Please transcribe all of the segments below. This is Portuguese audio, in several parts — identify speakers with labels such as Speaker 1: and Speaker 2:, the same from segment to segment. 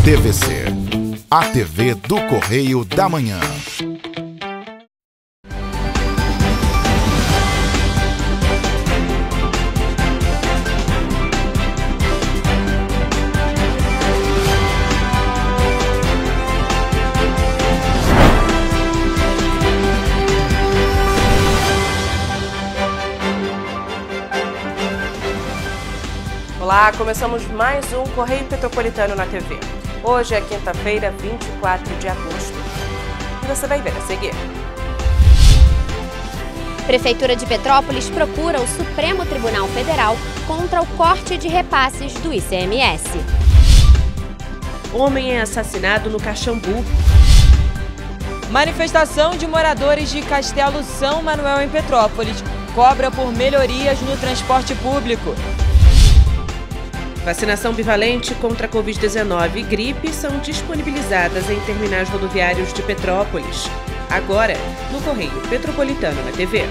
Speaker 1: TVC, a TV do Correio da Manhã.
Speaker 2: Olá, começamos mais um Correio Petropolitano na TV. Hoje é quinta-feira, 24 de agosto. E você vai ver a seguir.
Speaker 3: Prefeitura de Petrópolis procura o Supremo Tribunal Federal contra o corte de repasses do ICMS.
Speaker 2: Homem é assassinado no Caxambu.
Speaker 4: Manifestação de moradores de Castelo São Manuel em Petrópolis cobra por melhorias no transporte público.
Speaker 2: Vacinação bivalente contra a Covid-19 e gripe são disponibilizadas em terminais rodoviários de Petrópolis. Agora, no Correio Petropolitano na TV.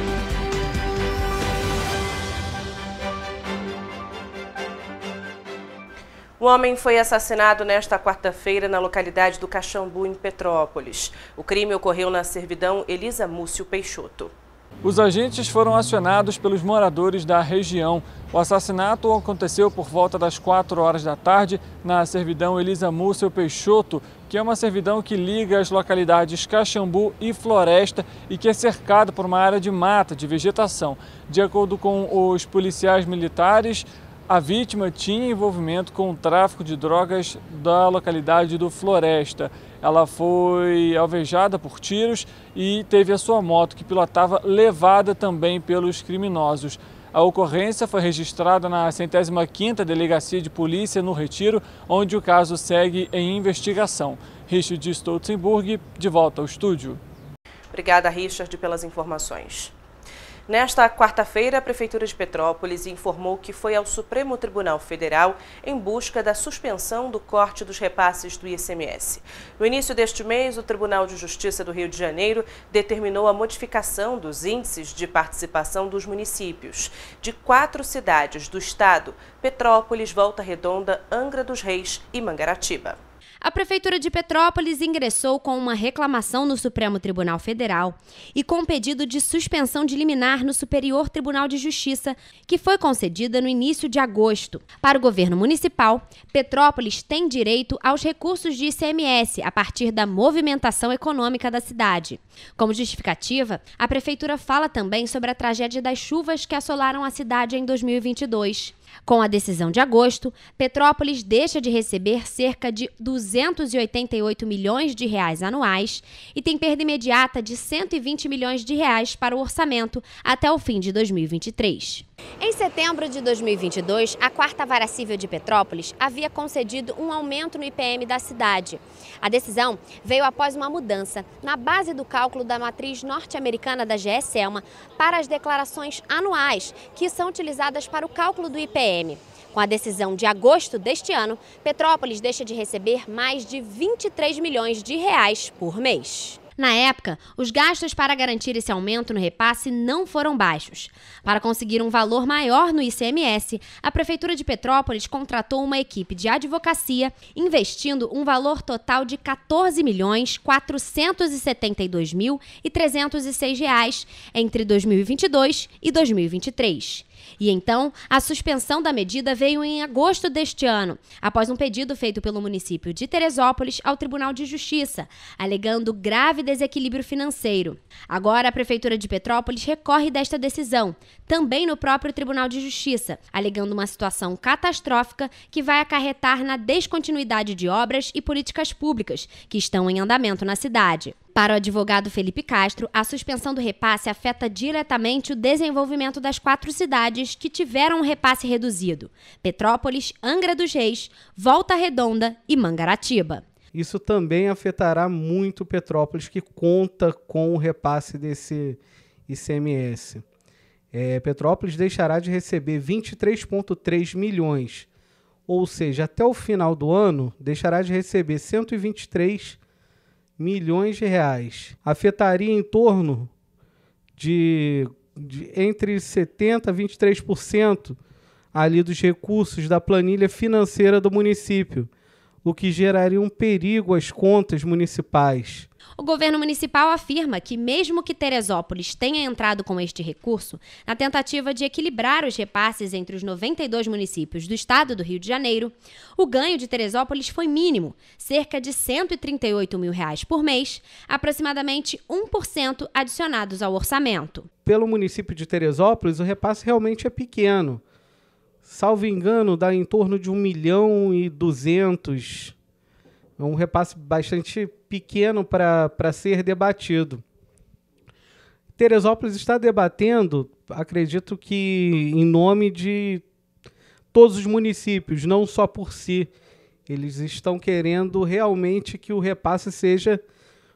Speaker 2: Um homem foi assassinado nesta quarta-feira na localidade do Caxambu, em Petrópolis. O crime ocorreu na servidão Elisa Múcio Peixoto.
Speaker 5: Os agentes foram acionados pelos moradores da região. O assassinato aconteceu por volta das 4 horas da tarde na servidão Elisa Múcio Peixoto, que é uma servidão que liga as localidades Caxambu e Floresta e que é cercada por uma área de mata, de vegetação. De acordo com os policiais militares, a vítima tinha envolvimento com o tráfico de drogas da localidade do Floresta. Ela foi alvejada por tiros e teve a sua moto, que pilotava, levada também pelos criminosos. A ocorrência foi registrada na 105ª Delegacia de Polícia no Retiro, onde o caso segue em investigação. Richard Stolzenburg, de volta ao estúdio.
Speaker 2: Obrigada, Richard, pelas informações. Nesta quarta-feira, a Prefeitura de Petrópolis informou que foi ao Supremo Tribunal Federal em busca da suspensão do corte dos repasses do ICMS. No início deste mês, o Tribunal de Justiça do Rio de Janeiro determinou a modificação dos índices de participação dos municípios de 4 cidades do estado: Petrópolis, Volta Redonda, Angra dos Reis e Mangaratiba.
Speaker 3: A Prefeitura de Petrópolis ingressou com uma reclamação no Supremo Tribunal Federal e com um pedido de suspensão de liminar no Superior Tribunal de Justiça, que foi concedida no início de agosto. Para o governo municipal, Petrópolis tem direito aos recursos de ICMS a partir da movimentação econômica da cidade. Como justificativa, a Prefeitura fala também sobre a tragédia das chuvas que assolaram a cidade em 2022. Com a decisão de agosto, Petrópolis deixa de receber cerca de 288 milhões de reais anuais e tem perda imediata de 120 milhões de reais para o orçamento até o fim de 2023. Em setembro de 2022, a 4ª Vara Civil de Petrópolis havia concedido um aumento no IPM da cidade. A decisão veio após uma mudança na base do cálculo da matriz norte-americana da GE-Selma para as declarações anuais, que são utilizadas para o cálculo do IPM. Com a decisão de agosto deste ano, Petrópolis deixa de receber mais de 23 milhões de reais por mês. Na época, os gastos para garantir esse aumento no repasse não foram baixos. Para conseguir um valor maior no ICMS, a Prefeitura de Petrópolis contratou uma equipe de advocacia, investindo um valor total de R$ 14.472.306 entre 2022 e 2023. E então, a suspensão da medida veio em agosto deste ano, após um pedido feito pelo município de Teresópolis ao Tribunal de Justiça, alegando grave desequilíbrio financeiro. Agora, a Prefeitura de Petrópolis recorre desta decisão, também no próprio Tribunal de Justiça, alegando uma situação catastrófica que vai acarretar na descontinuidade de obras e políticas públicas que estão em andamento na cidade. Para o advogado Felipe Castro, a suspensão do repasse afeta diretamente o desenvolvimento das 4 cidades que tiveram um repasse reduzido: Petrópolis, Angra dos Reis, Volta Redonda e Mangaratiba.
Speaker 6: Isso também afetará muito Petrópolis, que conta com o repasse desse ICMS. Petrópolis deixará de receber 23,3 milhões, ou seja, até o final do ano deixará de receber 123 milhões de reais. Afetaria em torno de entre 70% a 23% ali dos recursos da planilha financeira do município, o que geraria um perigo às contas municipais.
Speaker 3: O governo municipal afirma que, mesmo que Teresópolis tenha entrado com este recurso, na tentativa de equilibrar os repasses entre os 92 municípios do estado do Rio de Janeiro, o ganho de Teresópolis foi mínimo, cerca de R$ 138 mil por mês, aproximadamente 1% adicionados ao orçamento.
Speaker 6: Pelo município de Teresópolis, o repasse realmente é pequeno. Salvo engano, dá em torno de 1.200.000. É um repasse bastante pequeno para ser debatido. Teresópolis está debatendo, acredito que em nome de todos os municípios, não só por si. Eles estão querendo realmente que o repasse seja,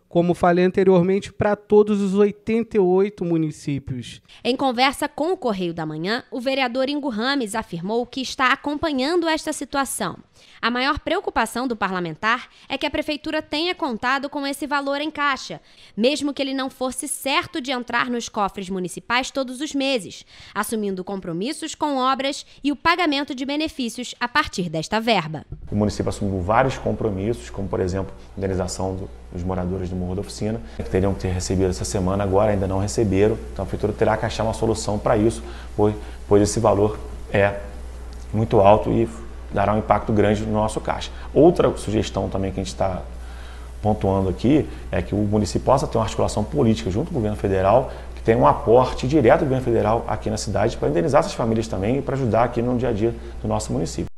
Speaker 6: como falei anteriormente, para todos os 88 municípios.
Speaker 3: Em conversa com o Correio da Manhã, o vereador Ingo Rames afirmou que está acompanhando esta situação. A maior preocupação do parlamentar é que a prefeitura tenha contado com esse valor em caixa, mesmo que ele não fosse certo de entrar nos cofres municipais todos os meses, assumindo compromissos com obras e o pagamento de benefícios a partir desta verba.
Speaker 7: O município assumiu vários compromissos, como, por exemplo, a indenização dos moradores do Morro da Oficina, que teriam que ter recebido essa semana, agora ainda não receberam. Então a prefeitura terá que achar uma solução para isso, pois esse valor é muito alto e dará um impacto grande no nosso caixa. Outra sugestão também que a gente está pontuando aqui é que o município possa ter uma articulação política junto com o governo federal, que tenha um aporte direto do governo federal aqui na cidade para indenizar essas famílias também e para ajudar aqui no dia a dia do nosso município.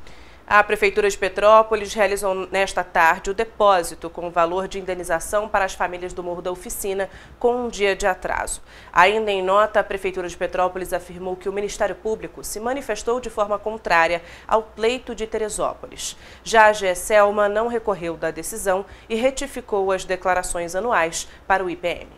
Speaker 2: A Prefeitura de Petrópolis realizou nesta tarde o depósito com o valor de indenização para as famílias do Morro da Oficina com um dia de atraso. Ainda em nota, a Prefeitura de Petrópolis afirmou que o Ministério Público se manifestou de forma contrária ao pleito de Teresópolis. Já a GESELMA não recorreu da decisão e retificou as declarações anuais para o IPM.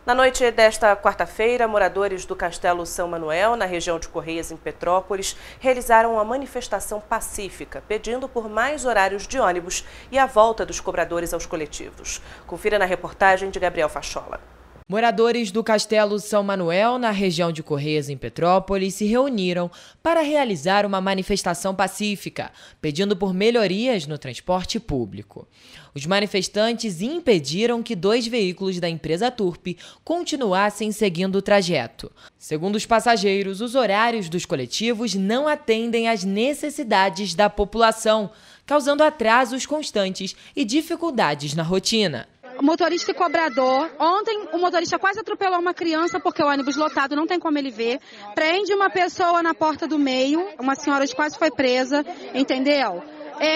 Speaker 2: Na noite desta quarta-feira, moradores do Castelo São Manuel, na região de Correias, em Petrópolis, realizaram uma manifestação pacífica, pedindo por mais horários de ônibus e a volta dos cobradores aos coletivos. Confira na reportagem de Gabriel Fachola.
Speaker 4: Moradores do Castelo São Manuel, na região de Correias, em Petrópolis, se reuniram para realizar uma manifestação pacífica, pedindo por melhorias no transporte público. Os manifestantes impediram que 2 veículos da empresa Turp continuassem seguindo o trajeto. Segundo os passageiros, os horários dos coletivos não atendem às necessidades da população, causando atrasos constantes e dificuldades na rotina.
Speaker 8: Motorista e cobrador. Ontem o motorista quase atropelou uma criança porque o ônibus lotado não tem como ele ver. Prende uma pessoa na porta do meio, uma senhora quase foi presa, entendeu?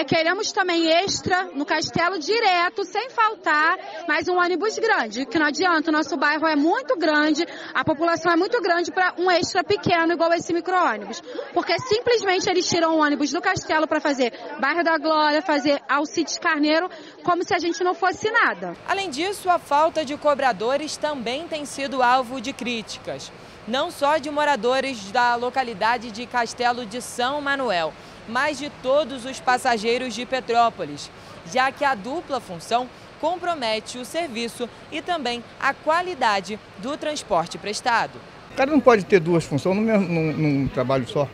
Speaker 8: Queremos também extra no Castelo direto, sem faltar, mas um ônibus grande, que não adianta, o nosso bairro é muito grande, a população é muito grande para um extra pequeno igual esse micro-ônibus. Porque simplesmente eles tiram o ônibus do Castelo para fazer Bairro da Glória, fazer Alcides Carneiro, como se a gente não fosse nada.
Speaker 4: Além disso, a falta de cobradores também tem sido alvo de críticas, não só de moradores da localidade de Castelo de São Manuel, mas de todos os passageiros de Petrópolis, já que a dupla função compromete o serviço e também a qualidade do transporte prestado.
Speaker 9: O cara não pode ter 2 funções num trabalho só.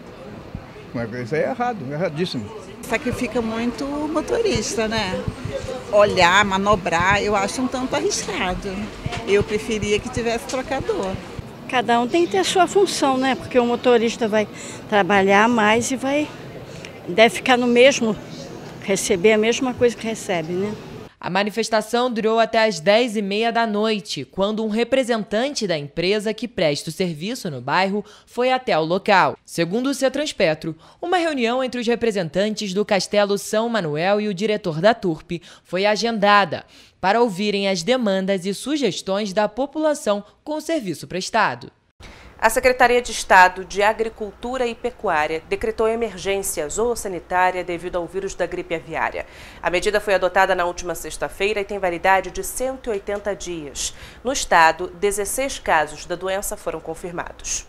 Speaker 9: Isso aí é errado, erradíssimo.
Speaker 10: Sacrifica muito o motorista, né? Olhar, manobrar, eu acho um tanto arriscado. Eu preferia que tivesse trocador.
Speaker 11: Cada um tem que ter a sua função, né? Porque o motorista vai trabalhar mais e deve ficar no mesmo, receber a mesma coisa que recebe, né?
Speaker 4: A manifestação durou até às 10h30 da noite, quando um representante da empresa que presta o serviço no bairro foi até o local. Segundo o Cetranspetro, uma reunião entre os representantes do Castelo São Manuel e o diretor da Turp foi agendada para ouvirem as demandas e sugestões da população com o serviço prestado.
Speaker 2: A Secretaria de Estado de Agricultura e Pecuária decretou emergência zoossanitária devido ao vírus da gripe aviária. A medida foi adotada na última sexta-feira e tem validade de 180 dias. No estado, 16 casos da doença foram confirmados.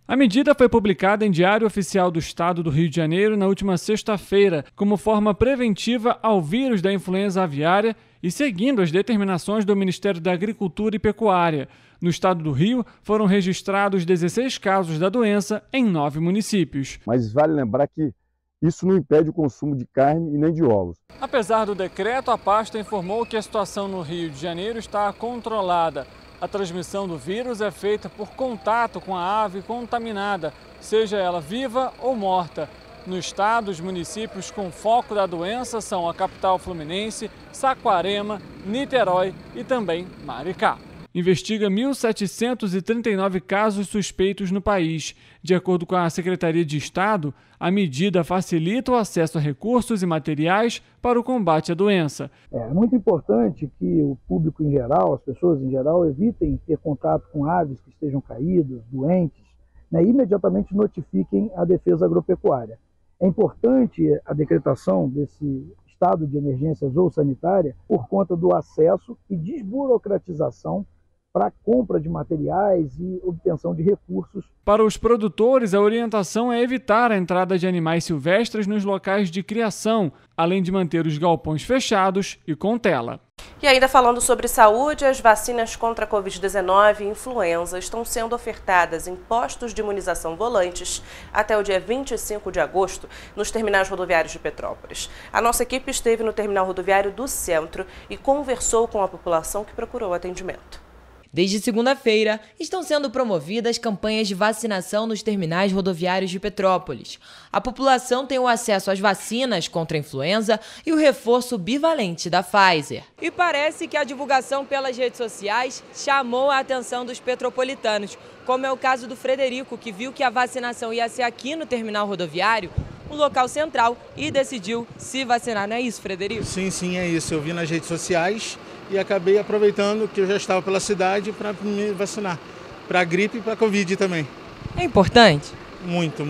Speaker 5: A medida foi publicada em Diário Oficial do Estado do Rio de Janeiro na última sexta-feira, como forma preventiva ao vírus da influenza aviária e seguindo as determinações do Ministério da Agricultura e Pecuária. No estado do Rio, foram registrados 16 casos da doença em 9 municípios.
Speaker 12: Mas vale lembrar que Isso não impede o consumo de carne e nem de ovos.
Speaker 5: Apesar do decreto, a pasta informou que a situação no Rio de Janeiro está controlada. A transmissão do vírus é feita por contato com a ave contaminada, seja ela viva ou morta. No estado, os municípios com foco da doença são a capital fluminense, Saquarema, Niterói e também Maricá. Investiga 1.739 casos suspeitos no país. De acordo com a Secretaria de Estado, a medida facilita o acesso a recursos e materiais para o combate à doença.
Speaker 13: É muito importante que o público em geral, as pessoas em geral, evitem ter contato com aves que estejam caídas, doentes, né, e imediatamente notifiquem a Defesa Agropecuária. É importante a decretação desse estado de emergência zoossanitária por conta do acesso e desburocratização para a compra de materiais e obtenção de recursos.
Speaker 5: Para os produtores, a orientação é evitar a entrada de animais silvestres nos locais de criação, além de manter os galpões fechados e com tela.
Speaker 2: E ainda falando sobre saúde, as vacinas contra a Covid-19 e influenza estão sendo ofertadas em postos de imunização volantes até o dia 25 de agosto nos terminais rodoviários de Petrópolis. A nossa equipe esteve no terminal rodoviário do centro e conversou com a população que procurou atendimento.
Speaker 4: Desde segunda-feira, estão sendo promovidas campanhas de vacinação nos terminais rodoviários de Petrópolis. A população tem o acesso às vacinas contra a influenza e o reforço bivalente da Pfizer. E parece que a divulgação pelas redes sociais chamou a atenção dos petropolitanos, como é o caso do Frederico, que viu que a vacinação ia ser aqui no terminal rodoviário, o local central, e decidiu se vacinar. Não é isso, Frederico?
Speaker 14: Sim, é isso. Eu vi nas redes sociais e acabei aproveitando que eu já estava pela cidade para me vacinar. Para a gripe e para a Covid também.
Speaker 4: É importante?
Speaker 14: Muito.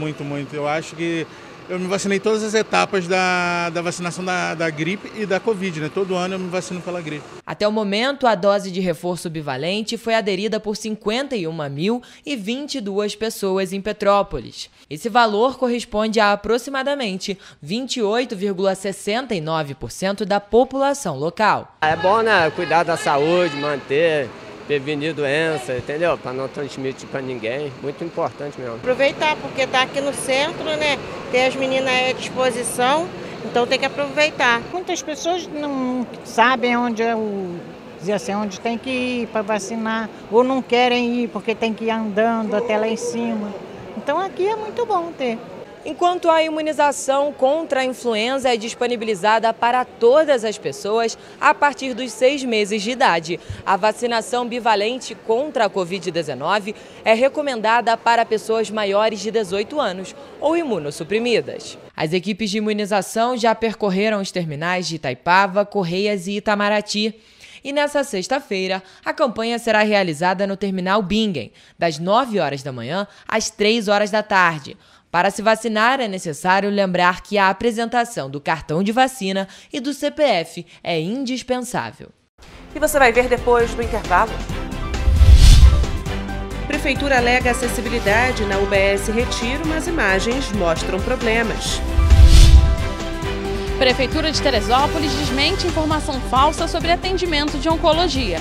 Speaker 14: Eu acho que eu me vacinei todas as etapas da vacinação da gripe e da Covid, né? Todo ano eu me vacino pela gripe.
Speaker 4: Até o momento, a dose de reforço bivalente foi aderida por 51.022 pessoas em Petrópolis. Esse valor corresponde a aproximadamente 28,69% da população local.
Speaker 15: É bom, né? Cuidar da saúde, manter, prevenir doença, entendeu? Para não transmitir para ninguém. Muito importante mesmo.
Speaker 16: Aproveitar, porque tá aqui no centro, né? Tem as meninas à disposição, então tem que aproveitar.
Speaker 17: Muitas pessoas não sabem onde onde tem que ir para vacinar, ou não querem ir porque tem que ir andando até lá em cima. Então aqui é muito bom ter.
Speaker 4: Enquanto a imunização contra a influenza é disponibilizada para todas as pessoas a partir dos 6 meses de idade, a vacinação bivalente contra a Covid-19 é recomendada para pessoas maiores de 18 anos ou imunossuprimidas. As equipes de imunização já percorreram os terminais de Itaipava, Correias e Itamaraty. E nessa sexta-feira, a campanha será realizada no terminal Bingen, das 9 horas da manhã às 3 horas da tarde. Para se vacinar, é necessário lembrar que a apresentação do cartão de vacina e do CPF é indispensável.
Speaker 2: E você vai ver depois do intervalo. Prefeitura alega acessibilidade na UBS Retiro, mas imagens mostram problemas.
Speaker 18: Prefeitura de Teresópolis desmente informação falsa sobre atendimento de oncologia.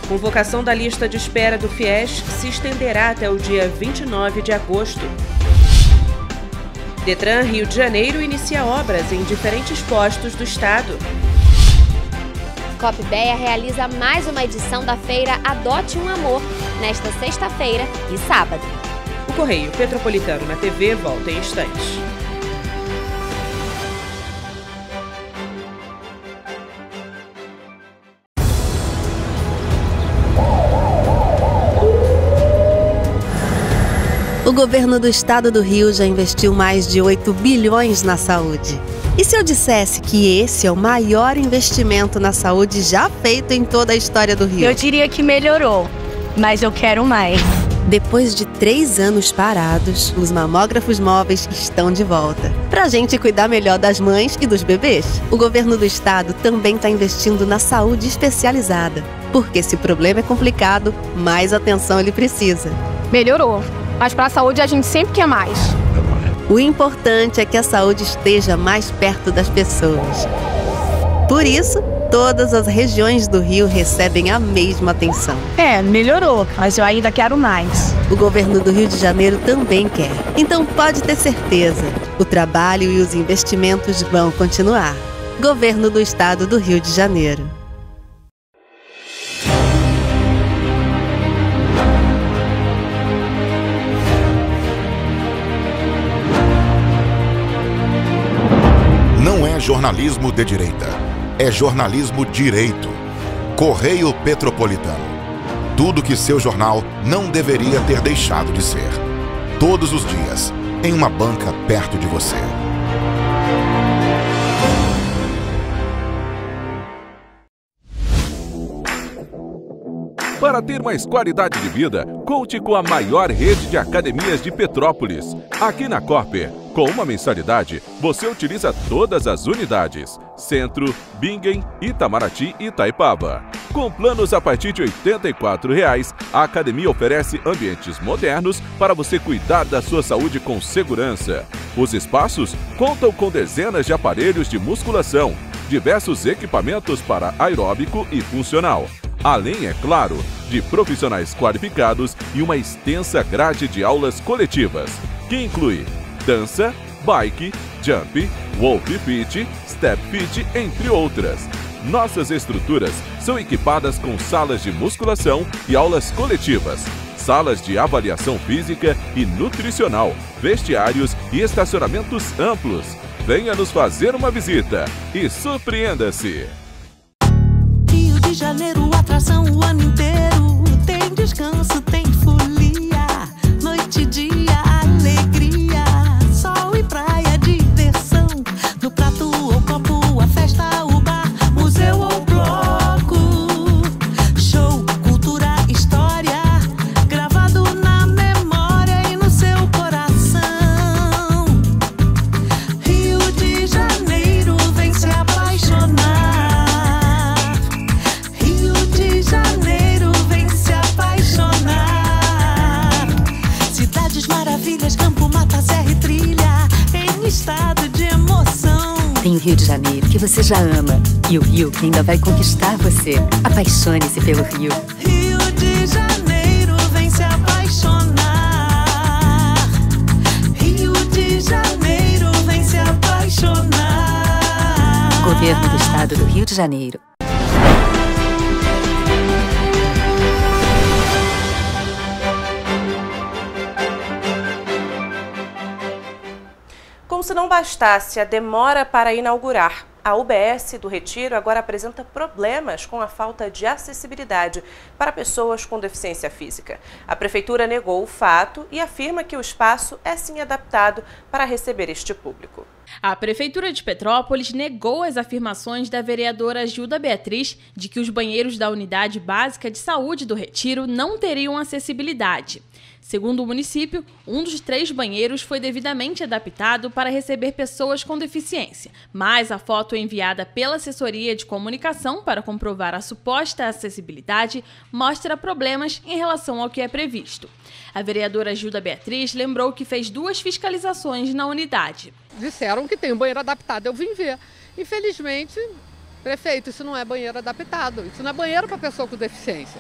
Speaker 2: Convocação da lista de espera do FIES se estenderá até o dia 29 de agosto. Detran Rio de Janeiro inicia obras em diferentes postos do estado.
Speaker 3: Copbeia realiza mais uma edição da feira Adote um Amor, nesta sexta-feira e sábado.
Speaker 2: O Correio Petropolitano na TV volta em instantes.
Speaker 19: O governo do estado do Rio já investiu mais de 8 bilhões na saúde. E se eu dissesse que esse é o maior investimento na saúde já feito em toda a história do Rio?
Speaker 20: Eu diria que melhorou, mas eu quero mais.
Speaker 19: Depois de 3 anos parados, os mamógrafos móveis estão de volta. Pra gente cuidar melhor das mães e dos bebês. O governo do estado também está investindo na saúde especializada. Porque se o problema é complicado, mais atenção ele precisa.
Speaker 20: Melhorou. Mas para a saúde a gente sempre quer mais.
Speaker 19: O importante é que a saúde esteja mais perto das pessoas. Por isso, todas as regiões do Rio recebem a mesma atenção.
Speaker 20: Melhorou, mas eu ainda quero mais.
Speaker 19: O governo do Rio de Janeiro também quer. Então pode ter certeza, o trabalho e os investimentos vão continuar. Governo do Estado do Rio de Janeiro.
Speaker 1: Não é jornalismo de direita, é jornalismo direito. Correio Petropolitano. Tudo que seu jornal não deveria ter deixado de ser. Todos os dias, em uma banca perto de você.
Speaker 21: Para ter mais qualidade de vida, conte com a maior rede de academias de Petrópolis. Aqui na Corper, com uma mensalidade, você utiliza todas as unidades: Centro, Bingen, Itamaraty e Itaipava. Com planos a partir de R$ 84,00, a academia oferece ambientes modernos para você cuidar da sua saúde com segurança. Os espaços contam com dezenas de aparelhos de musculação, diversos equipamentos para aeróbico e funcional. Além, é claro, de profissionais qualificados e uma extensa grade de aulas coletivas, que inclui dança, bike, jump, wolf fit, step fit, entre outras. Nossas estruturas são equipadas com salas de musculação e aulas coletivas, salas de avaliação física e nutricional, vestiários e estacionamentos amplos. Venha nos fazer uma visita e surpreenda-se!
Speaker 22: Rio de Janeiro, atração o ano inteiro. Tem descanso, tem folia, noite e dia, alegria, sol e praia, diversão. No prato ou copo, a festa, o bar, museu ou bloco. Show, cultura, história, gravado na memória e no seu coração. Rio de Janeiro, vem se apaixonar. Maravilhas, campo, mata, serra e trilha, em estado de emoção.
Speaker 23: Tem o Rio de Janeiro, que você já ama, e o Rio, que ainda vai conquistar você. Apaixone-se pelo Rio.
Speaker 22: Rio de Janeiro, vem se apaixonar. Rio de Janeiro, vem se apaixonar.
Speaker 23: Governo do Estado do Rio de Janeiro.
Speaker 2: Como se não bastasse a demora para inaugurar, a UBS do Retiro agora apresenta problemas com a falta de acessibilidade para pessoas com deficiência física. A Prefeitura negou o fato e afirma que o espaço é sim adaptado para receber este público.
Speaker 18: A Prefeitura de Petrópolis negou as afirmações da vereadora Gilda Beatriz de que os banheiros da Unidade Básica de Saúde do Retiro não teriam acessibilidade. Segundo o município, um dos 3 banheiros foi devidamente adaptado para receber pessoas com deficiência, mas a foto enviada pela assessoria de comunicação para comprovar a suposta acessibilidade mostra problemas em relação ao que é previsto. A vereadora Gilda Beatriz lembrou que fez 2 fiscalizações na unidade.
Speaker 24: Disseram que tem um banheiro adaptado, eu vim ver. Infelizmente, prefeito, isso não é banheiro adaptado, isso não é banheiro para pessoa com deficiência.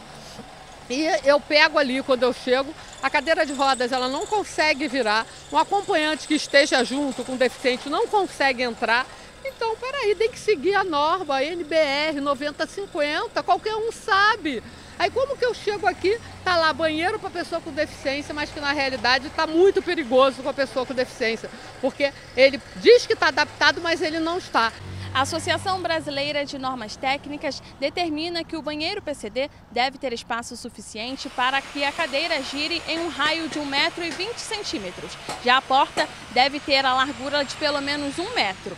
Speaker 24: E eu pego ali, quando eu chego, a cadeira de rodas ela não consegue virar, um acompanhante que esteja junto com deficiente não consegue entrar. Então, peraí, tem que seguir a norma, a NBR 9050, qualquer um sabe. Aí como que eu chego aqui, tá lá banheiro para pessoa com deficiência, mas que na realidade está muito perigoso com a pessoa com deficiência, porque ele diz que está adaptado, mas ele não está.
Speaker 18: A Associação Brasileira de Normas Técnicas determina que o banheiro PCD deve ter espaço suficiente para que a cadeira gire em um raio de 1,20 m. Já a porta deve ter a largura de pelo menos 1 metro.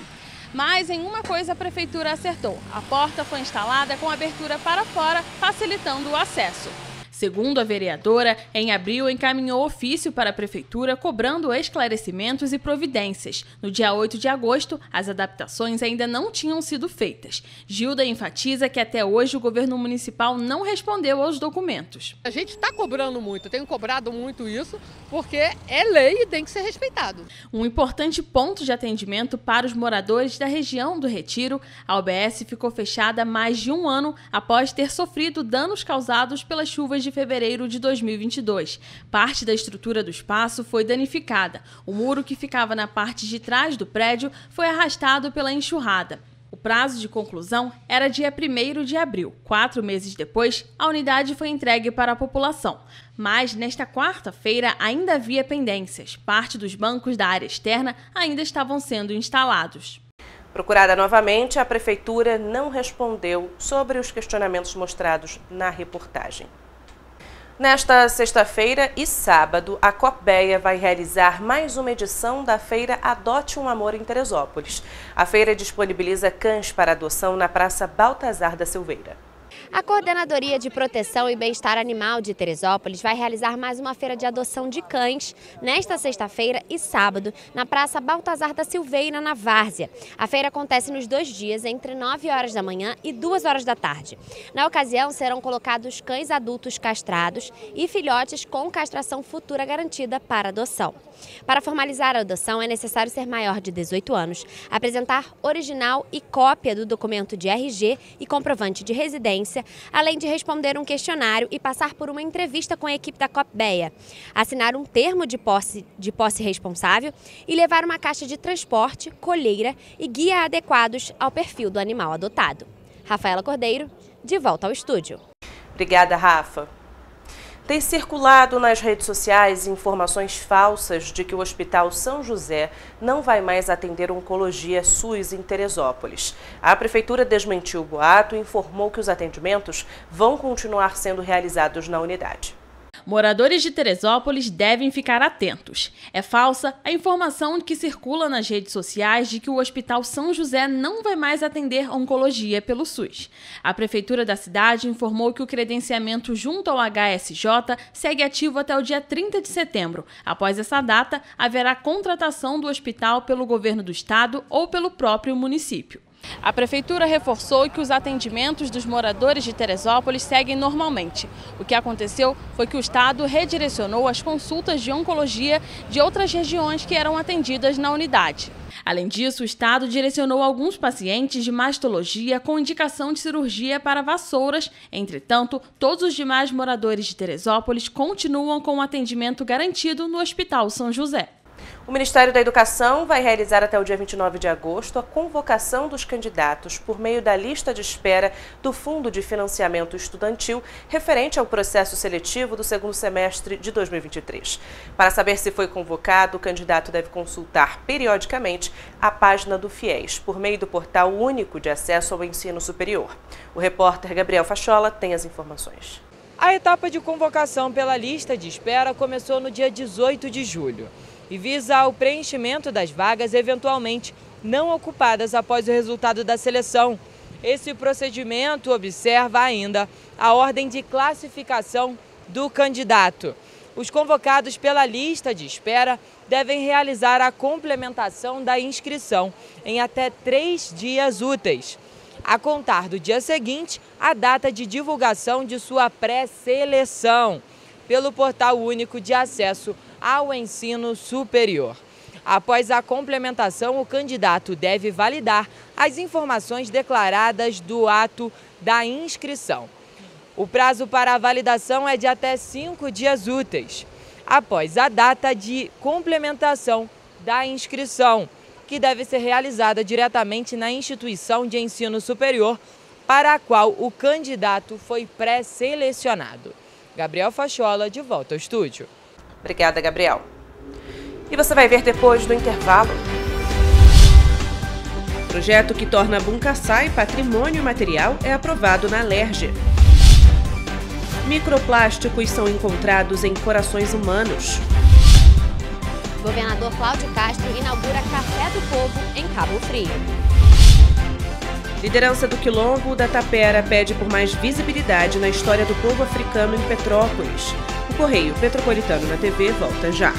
Speaker 18: Mas em uma coisa a Prefeitura acertou. A porta foi instalada com abertura para fora, facilitando o acesso. Segundo a vereadora, em abril encaminhou ofício para a Prefeitura cobrando esclarecimentos e providências. No dia 8 de agosto, as adaptações ainda não tinham sido feitas. Gilda enfatiza que até hoje o governo municipal não respondeu aos documentos.
Speaker 24: A gente está cobrando muito, tenho cobrado muito isso, porque é lei e tem que ser respeitado.
Speaker 18: Um importante ponto de atendimento para os moradores da região do Retiro, a UBS ficou fechada há mais de um ano após ter sofrido danos causados pelas chuvas de fevereiro de 2022. Parte da estrutura do espaço foi danificada. O muro que ficava na parte de trás do prédio foi arrastado pela enxurrada. O prazo de conclusão era dia 1º de abril. 4 meses depois, a unidade foi entregue para a população. Mas, nesta quarta-feira, ainda havia pendências. Parte dos bancos da área externa ainda estavam sendo instalados.
Speaker 2: Procurada novamente, a Prefeitura não respondeu sobre os questionamentos mostrados na reportagem. Nesta sexta-feira e sábado, a Copbeia vai realizar mais uma edição da feira Adote um Amor em Teresópolis. A feira disponibiliza cães para adoção na Praça Baltazar da Silveira.
Speaker 3: A Coordenadoria de Proteção e Bem-Estar Animal de Teresópolis vai realizar mais uma feira de adoção de cães nesta sexta-feira e sábado na Praça Baltazar da Silveira, na Várzea. A feira acontece nos 2 dias, entre 9 horas da manhã e 2 horas da tarde. Na ocasião, serão colocados cães adultos castrados e filhotes com castração futura garantida para adoção. Para formalizar a adoção, é necessário ser maior de 18 anos, apresentar original e cópia do documento de RG e comprovante de residência, além de responder um questionário e passar por uma entrevista com a equipe da Copbeia, assinar um termo de posse responsável e levar uma caixa de transporte, colheira e guia adequados ao perfil do animal adotado. Rafaela Cordeiro, de volta ao estúdio.
Speaker 2: Obrigada, Rafa. Tem circulado nas redes sociais informações falsas de que o Hospital São José não vai mais atender oncologia SUS em Teresópolis. A Prefeitura desmentiu o boato e informou que os atendimentos vão continuar sendo realizados na unidade.
Speaker 18: Moradores de Teresópolis devem ficar atentos. É falsa a informação que circula nas redes sociais de que o Hospital São José não vai mais atender oncologia pelo SUS. A Prefeitura da cidade informou que o credenciamento junto ao HSJ segue ativo até o dia 30 de setembro. Após essa data, haverá contratação do hospital pelo governo do estado ou pelo próprio município. A Prefeitura reforçou que os atendimentos dos moradores de Teresópolis seguem normalmente. O que aconteceu foi que o Estado redirecionou as consultas de oncologia de outras regiões que eram atendidas na unidade. Além disso, o Estado direcionou alguns pacientes de mastologia com indicação de cirurgia para vassouras. Entretanto, todos os demais moradores de Teresópolis continuam com o atendimento garantido no Hospital São José.
Speaker 2: O Ministério da Educação vai realizar até o dia 29 de agosto a convocação dos candidatos por meio da lista de espera do Fundo de Financiamento Estudantil referente ao processo seletivo do segundo semestre de 2023. Para saber se foi convocado, o candidato deve consultar periodicamente a página do FIES por meio do Portal Único de Acesso ao Ensino Superior. O repórter Gabriel Fachola tem as informações.
Speaker 4: A etapa de convocação pela lista de espera começou no dia 18 de julho. E visa o preenchimento das vagas eventualmente não ocupadas após o resultado da seleção. Esse procedimento observa ainda a ordem de classificação do candidato. Os convocados pela lista de espera devem realizar a complementação da inscrição em até 3 dias úteis, a contar do dia seguinte a data de divulgação de sua pré-seleção pelo Portal Único de Acesso ao Ensino Superior. Após a complementação, o candidato deve validar as informações declaradas do ato da inscrição. O prazo para a validação é de até 5 dias úteis, após a data de complementação da inscrição, que deve ser realizada diretamente na instituição de ensino superior para a qual o candidato foi pré-selecionado. Gabriel Fachola, de volta ao estúdio.
Speaker 2: Obrigada, Gabriel. E você vai ver depois do intervalo. O projeto que torna Buncaçai patrimônio material é aprovado na Alerj. Microplásticos são encontrados em corações humanos.
Speaker 3: Governador Cláudio Castro inaugura Café do Povo em Cabo Frio.
Speaker 2: Liderança do Quilombo da Tapera pede por mais visibilidade na história do povo africano em Petrópolis. O Correio Petropolitano na TV volta já.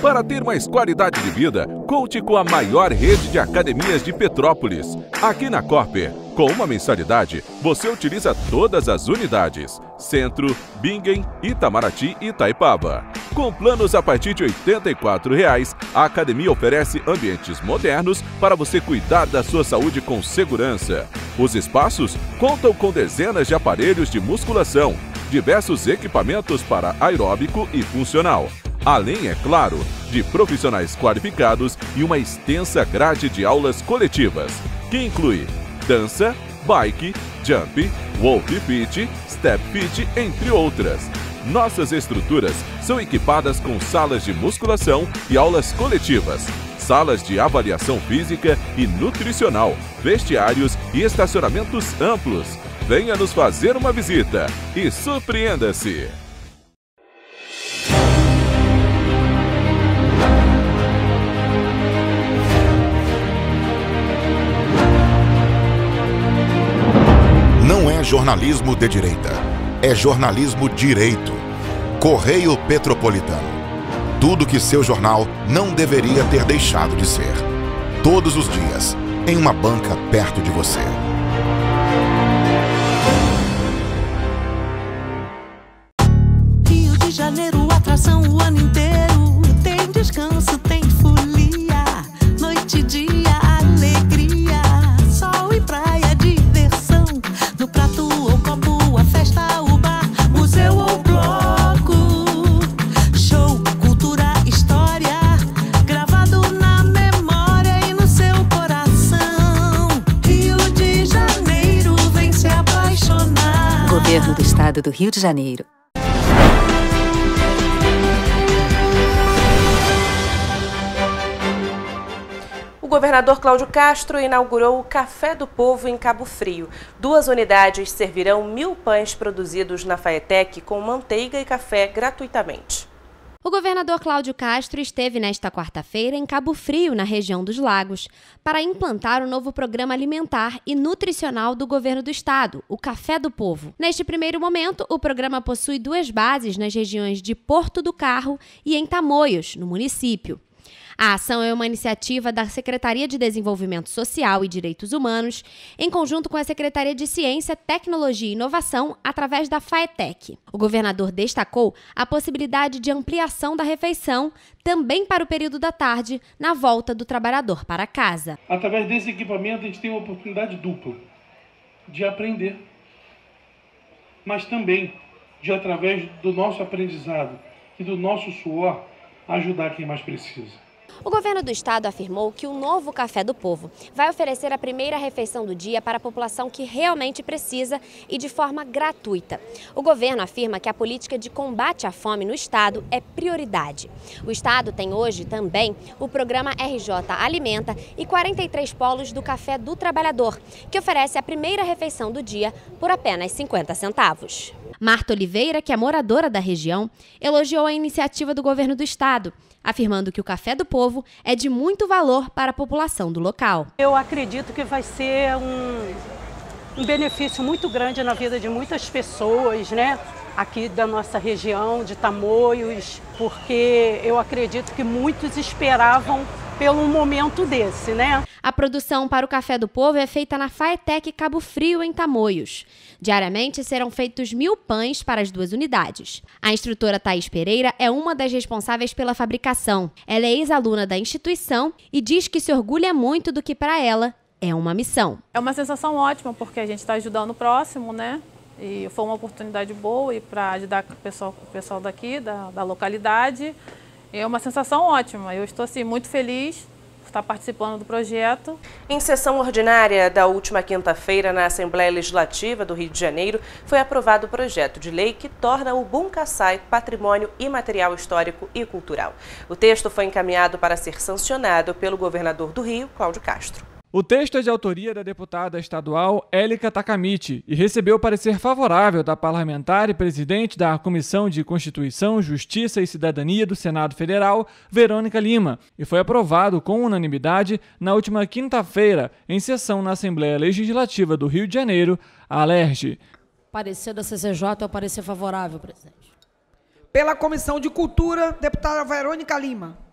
Speaker 21: Para ter mais qualidade de vida, conte com a maior rede de academias de Petrópolis. Aqui na Corper, com uma mensalidade, você utiliza todas as unidades: Centro, Bingen, Itamaraty e Itaipava. Com planos a partir de R$ 84,00, a academia oferece ambientes modernos para você cuidar da sua saúde com segurança. Os espaços contam com dezenas de aparelhos de musculação, diversos equipamentos para aeróbico e funcional. Além, é claro, de profissionais qualificados e uma extensa grade de aulas coletivas, que inclui dança, bike, jump, wolf fit, step fit, entre outras. Nossas estruturas são equipadas com salas de musculação e aulas coletivas, salas de avaliação física e nutricional, vestiários e estacionamentos amplos. Venha nos fazer uma visita e surpreenda-se!
Speaker 1: Não é jornalismo de direita, é jornalismo direito. Correio Petropolitano. Tudo que seu jornal não deveria ter deixado de ser. Todos os dias, em uma banca perto de você.
Speaker 22: Rio de Janeiro, atração o ano inteiro. Tem descanso, tem folia. Noite e dia, alegria. Sol e praia, diversão. No prato ou copo, a festa, o bar, museu ou bloco. Show, cultura, história, gravado na memória e no seu coração. Rio de Janeiro, vem se apaixonar.
Speaker 23: Governo do Estado do Rio de Janeiro.
Speaker 2: O governador Cláudio Castro inaugurou o Café do Povo em Cabo Frio. 2 unidades servirão 1.000 pães produzidos na Faetec com manteiga e café gratuitamente.
Speaker 3: O governador Cláudio Castro esteve nesta quarta-feira em Cabo Frio, na região dos Lagos, para implantar o novo programa alimentar e nutricional do governo do estado, o Café do Povo. Neste primeiro momento, o programa possui 2 bases nas regiões de Porto do Carro e em Tamoios, no município. A ação é uma iniciativa da Secretaria de Desenvolvimento Social e Direitos Humanos, em conjunto com a Secretaria de Ciência, Tecnologia e Inovação, através da Faetec. O governador destacou a possibilidade de ampliação da refeição, também para o período da tarde, na volta do trabalhador para casa.
Speaker 6: Através desse equipamento, a gente tem uma oportunidade dupla de aprender, mas também de, através do nosso aprendizado e do nosso suor, ajudar quem mais precisa.
Speaker 3: O governo do estado afirmou que o novo Café do Povo vai oferecer a primeira refeição do dia para a população que realmente precisa e de forma gratuita. O governo afirma que a política de combate à fome no estado é prioridade. O estado tem hoje também o programa RJ Alimenta e 43 polos do Café do Trabalhador, que oferece a primeira refeição do dia por apenas 50 centavos. Marta Oliveira, que é moradora da região, elogiou a iniciativa do governo do estado, afirmando que o Café do Povo é de muito valor para a população do local.
Speaker 7: Eu acredito que vai ser um benefício muito grande na vida de muitas pessoas, né? Aqui da nossa região, de Tamoios, porque eu acredito que muitos esperavam pelo momento desse, né?
Speaker 3: A produção para o Café do Povo é feita na Faetec Cabo Frio, em Tamoios. Diariamente serão feitos 1.000 pães para as 2 unidades. A instrutora Thaís Pereira é uma das responsáveis pela fabricação. Ela é ex-aluna da instituição e diz que se orgulha muito do que para ela é uma missão.
Speaker 8: É uma sensação ótima porque a gente está ajudando o próximo, né? E foi uma oportunidade boa e para ajudar o pessoal daqui, da localidade. É uma sensação ótima. Eu estou assim, muito feliz por estar participando do projeto.
Speaker 2: Em sessão ordinária da última quinta-feira na Assembleia Legislativa do Rio de Janeiro, foi aprovado o projeto de lei que torna o Bum Caçai patrimônio imaterial histórico e cultural. O texto foi encaminhado para ser sancionado pelo governador do Rio, Cláudio Castro.
Speaker 5: O texto é de autoria da deputada estadual Élica Takamichi e recebeu parecer favorável da parlamentar e presidente da Comissão de Constituição, Justiça e Cidadania do Senado Federal, Verônica Lima, e foi aprovado com unanimidade na última quinta-feira, em sessão na Assembleia Legislativa do Rio de Janeiro, a ALERJ.
Speaker 9: Parecer da CCJ é o parecer favorável, presidente.
Speaker 10: Pela Comissão de Cultura, deputada Verônica Lima.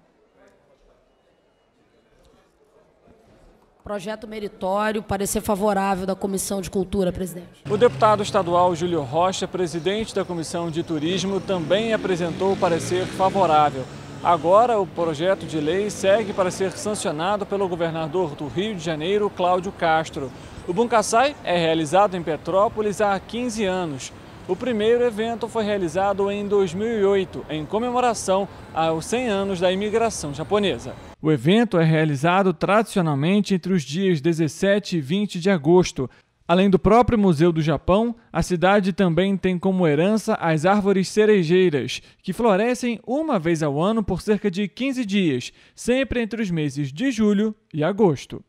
Speaker 9: Projeto meritório, parecer favorável da Comissão de Cultura, presidente.
Speaker 5: O deputado estadual Júlio Rocha, presidente da Comissão de Turismo, também apresentou o parecer favorável. Agora, o projeto de lei segue para ser sancionado pelo governador do Rio de Janeiro, Cláudio Castro. O Buncaçai é realizado em Petrópolis há 15 anos. O primeiro evento foi realizado em 2008, em comemoração aos 100 anos da imigração japonesa. O evento é realizado tradicionalmente entre os dias 17 e 20 de agosto. Além do próprio Museu do Japão, a cidade também tem como herança as árvores cerejeiras, que florescem uma vez ao ano por cerca de 15 dias, sempre entre os meses de julho e agosto.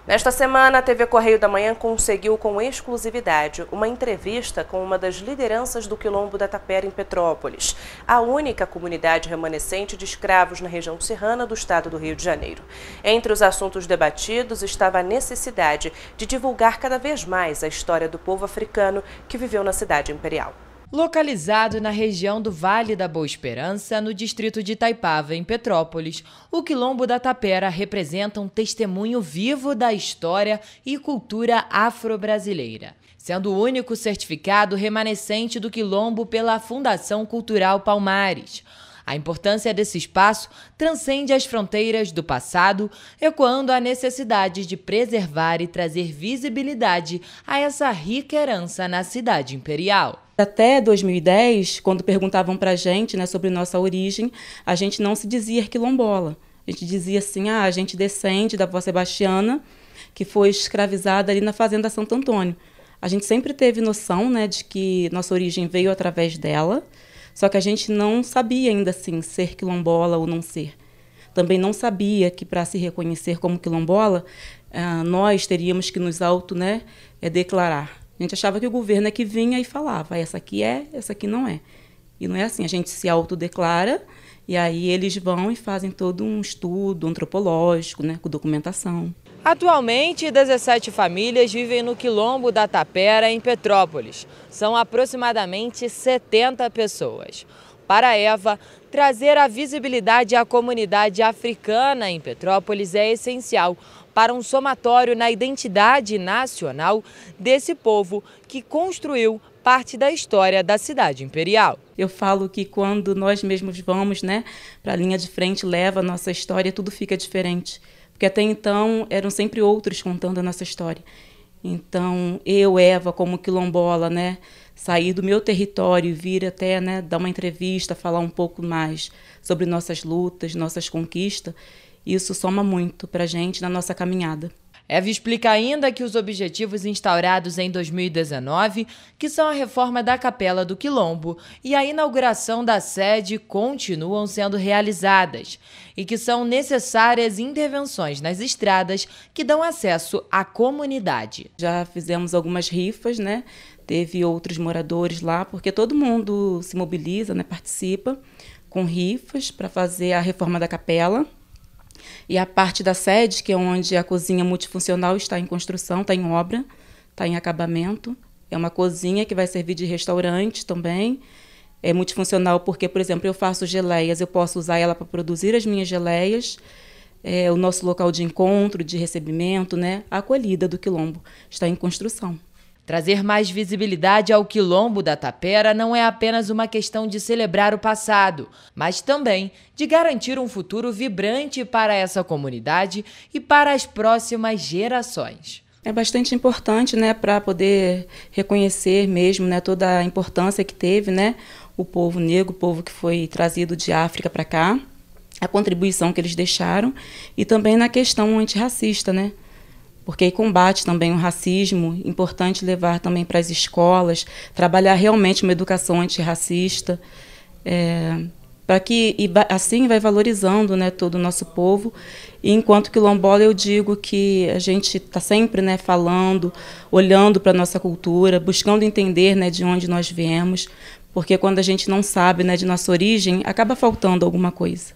Speaker 2: Nesta semana, a TV Correio da Manhã conseguiu com exclusividade uma entrevista com uma das lideranças do Quilombo da Tapera em Petrópolis, a única comunidade remanescente de escravos na região serrana do estado do Rio de Janeiro. Entre os assuntos debatidos estava a necessidade de divulgar cada vez mais a história do povo africano que viveu na cidade imperial.
Speaker 4: Localizado na região do Vale da Boa Esperança, no distrito de Itaipava, em Petrópolis, o Quilombo da Tapera representa um testemunho vivo da história e cultura afro-brasileira, sendo o único certificado remanescente do Quilombo pela Fundação Cultural Palmares. A importância desse espaço transcende as fronteiras do passado, ecoando a necessidade de preservar e trazer visibilidade a essa rica herança na cidade imperial.
Speaker 11: Até 2010, quando perguntavam para a gente, sobre nossa origem, a gente não se dizia quilombola. A gente dizia assim, a gente descende da avó Sebastiana, que foi escravizada ali na fazenda Santo Antônio. A gente sempre teve noção, de que nossa origem veio através dela, só que a gente não sabia ainda assim ser quilombola ou não ser. Também não sabia que para se reconhecer como quilombola, nós teríamos que nos declarar. A gente achava que o governo é que vinha e falava, essa aqui é, essa aqui não é. E não é assim, a gente se autodeclara e aí eles vão e fazem todo um estudo antropológico, com documentação.
Speaker 4: Atualmente, 17 famílias vivem no Quilombo da Tapera, em Petrópolis. São aproximadamente 70 pessoas. Para Eva, trazer a visibilidade à comunidade africana em Petrópolis é essencial para um somatório na identidade nacional desse povo que construiu parte da história da cidade imperial.
Speaker 11: Eu falo que quando nós mesmos vamos para a linha de frente, leva a nossa história, tudo fica diferente. Porque até então eram sempre outros contando a nossa história. Então, eu, Eva, como quilombola, sair do meu território e vir até dar uma entrevista, falar um pouco mais sobre nossas lutas, nossas conquistas, isso soma muito para a gente na nossa caminhada.
Speaker 4: Eva explica ainda que os objetivos instaurados em 2019, que são a reforma da Capela do Quilombo e a inauguração da sede, continuam sendo realizadas e que são necessárias intervenções nas estradas que dão acesso à comunidade.
Speaker 11: Já fizemos algumas rifas, Teve outros moradores lá, porque todo mundo se mobiliza, participa com rifas para fazer a reforma da capela. E a parte da sede, que é onde a cozinha multifuncional está em construção, está em obra, está em acabamento. É uma cozinha que vai servir de restaurante também. É multifuncional porque, por exemplo, eu faço geleias, eu posso usar ela para produzir as minhas geleias. É o nosso local de encontro, de recebimento, a acolhida do Quilombo está em construção.
Speaker 4: Trazer mais visibilidade ao Quilombo da Tapera não é apenas uma questão de celebrar o passado, mas também de garantir um futuro vibrante para essa comunidade e para as próximas gerações.
Speaker 11: É bastante importante, para poder reconhecer mesmo, toda a importância que teve, o povo negro, o povo que foi trazido de África para cá, a contribuição que eles deixaram e também na questão antirracista, porque aí combate também o racismo, importante levar também para as escolas, trabalhar realmente uma educação antirracista, para que assim vai valorizando, né, todo o nosso povo. E enquanto quilombola eu digo que a gente está sempre, né, falando, olhando para a nossa cultura, buscando entender, né, de onde nós viemos, porque quando a gente não sabe, né, de nossa origem, acaba faltando alguma coisa.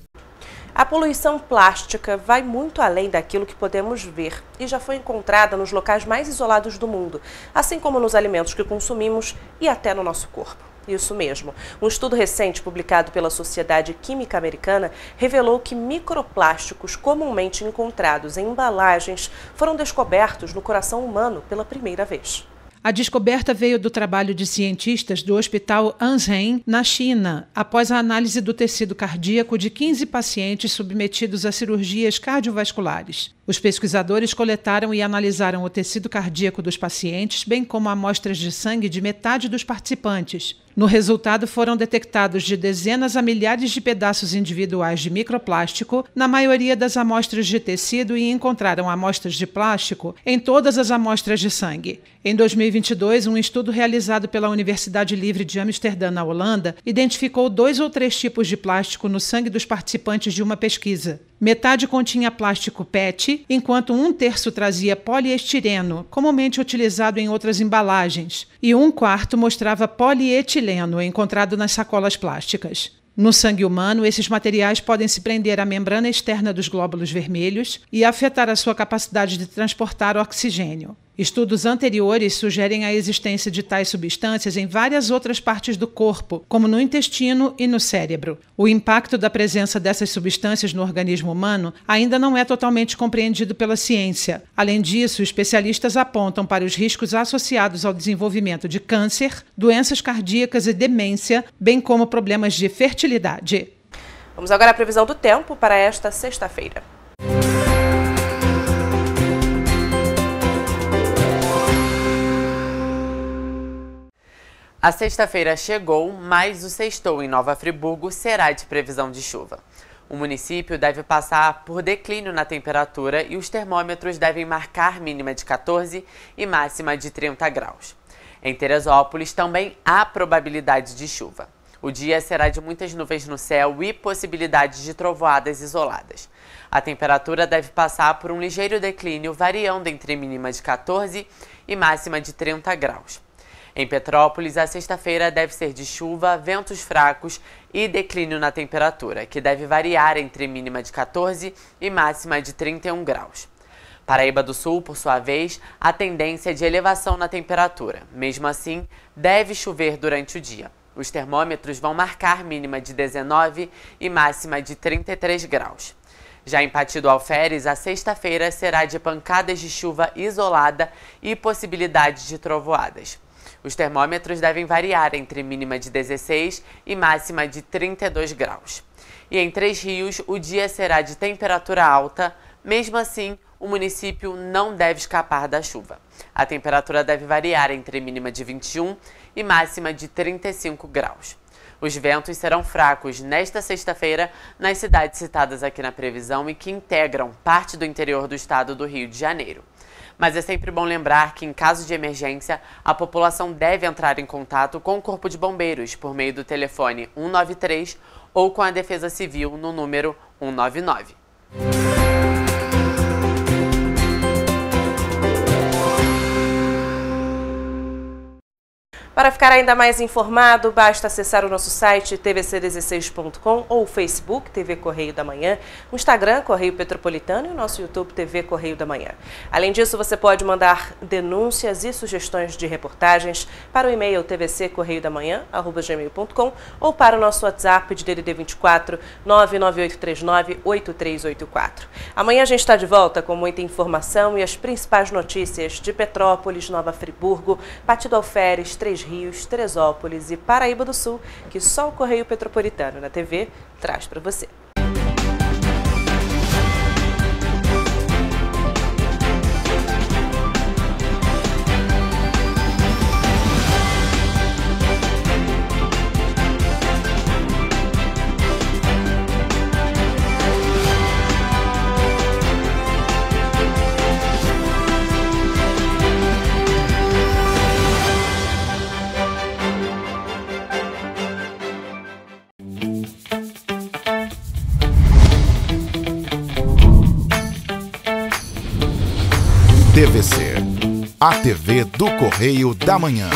Speaker 2: A poluição plástica vai muito além daquilo que podemos ver e já foi encontrada nos locais mais isolados do mundo, assim como nos alimentos que consumimos e até no nosso corpo. Isso mesmo. Um estudo recente publicado pela Sociedade Química Americana revelou que microplásticos comumente encontrados em embalagens foram descobertos no coração humano pela primeira vez.
Speaker 12: A descoberta veio do trabalho de cientistas do Hospital Anzhen, na China, após a análise do tecido cardíaco de 15 pacientes submetidos a cirurgias cardiovasculares. Os pesquisadores coletaram e analisaram o tecido cardíaco dos pacientes, bem como amostras de sangue de metade dos participantes. No resultado, foram detectados de dezenas a milhares de pedaços individuais de microplástico, na maioria das amostras de tecido, e encontraram amostras de plástico em todas as amostras de sangue. Em 2022, um estudo realizado pela Universidade Livre de Amsterdã, na Holanda, identificou 2 ou 3 tipos de plástico no sangue dos participantes de uma pesquisa. Metade continha plástico PET, enquanto 1/3 trazia poliestireno, comumente utilizado em outras embalagens, e 1/4 mostrava polietileno, encontrado nas sacolas plásticas. No sangue humano, esses materiais podem se prender à membrana externa dos glóbulos vermelhos e afetar a sua capacidade de transportar oxigênio. Estudos anteriores sugerem a existência de tais substâncias em várias outras partes do corpo, como no intestino e no cérebro. O impacto da presença dessas substâncias no organismo humano ainda não é totalmente compreendido pela ciência. Além disso, especialistas apontam para os riscos associados ao desenvolvimento de câncer, doenças cardíacas e demência, bem como problemas de fertilidade.
Speaker 2: Vamos agora à previsão do tempo para esta sexta-feira.
Speaker 13: A sexta-feira chegou, mas o sextou em Nova Friburgo será de previsão de chuva. O município deve passar por declínio na temperatura e os termômetros devem marcar mínima de 14 e máxima de 30 graus. Em Teresópolis também há probabilidade de chuva. O dia será de muitas nuvens no céu e possibilidades de trovoadas isoladas. A temperatura deve passar por um ligeiro declínio, variando entre mínima de 14 e máxima de 30 graus. Em Petrópolis, a sexta-feira deve ser de chuva, ventos fracos e declínio na temperatura, que deve variar entre mínima de 14 e máxima de 31 graus. Paraíba do Sul, por sua vez, a tendência é de elevação na temperatura. Mesmo assim, deve chover durante o dia. Os termômetros vão marcar mínima de 19 e máxima de 33 graus. Já em Pati do Alferes, a sexta-feira será de pancadas de chuva isolada e possibilidade de trovoadas. Os termômetros devem variar entre mínima de 16 e máxima de 32 graus. E em Três Rios, o dia será de temperatura alta. Mesmo assim, o município não deve escapar da chuva. A temperatura deve variar entre mínima de 21 e máxima de 35 graus. Os ventos serão fracos nesta sexta-feira nas cidades citadas aqui na previsão e que integram parte do interior do estado do Rio de Janeiro. Mas é sempre bom lembrar que, em caso de emergência, a população deve entrar em contato com o Corpo de Bombeiros por meio do telefone 193 ou com a Defesa Civil no número 199.
Speaker 2: Para ficar ainda mais informado, basta acessar o nosso site tvc16.com ou o Facebook TV Correio da Manhã, o Instagram Correio Petropolitano e o nosso YouTube TV Correio da Manhã. Além disso, você pode mandar denúncias e sugestões de reportagens para o e-mail tvccorreiodamanhã@gmail.com ou para o nosso WhatsApp de DDD 24 99839 8384. Amanhã a gente está de volta com muita informação e as principais notícias de Petrópolis, Nova Friburgo, Pati do Alferes, Três Rios, Teresópolis e Paraíba do Sul, que só o Correio Petropolitano na TV traz para você.
Speaker 1: TVC, a TV do Correio da Manhã.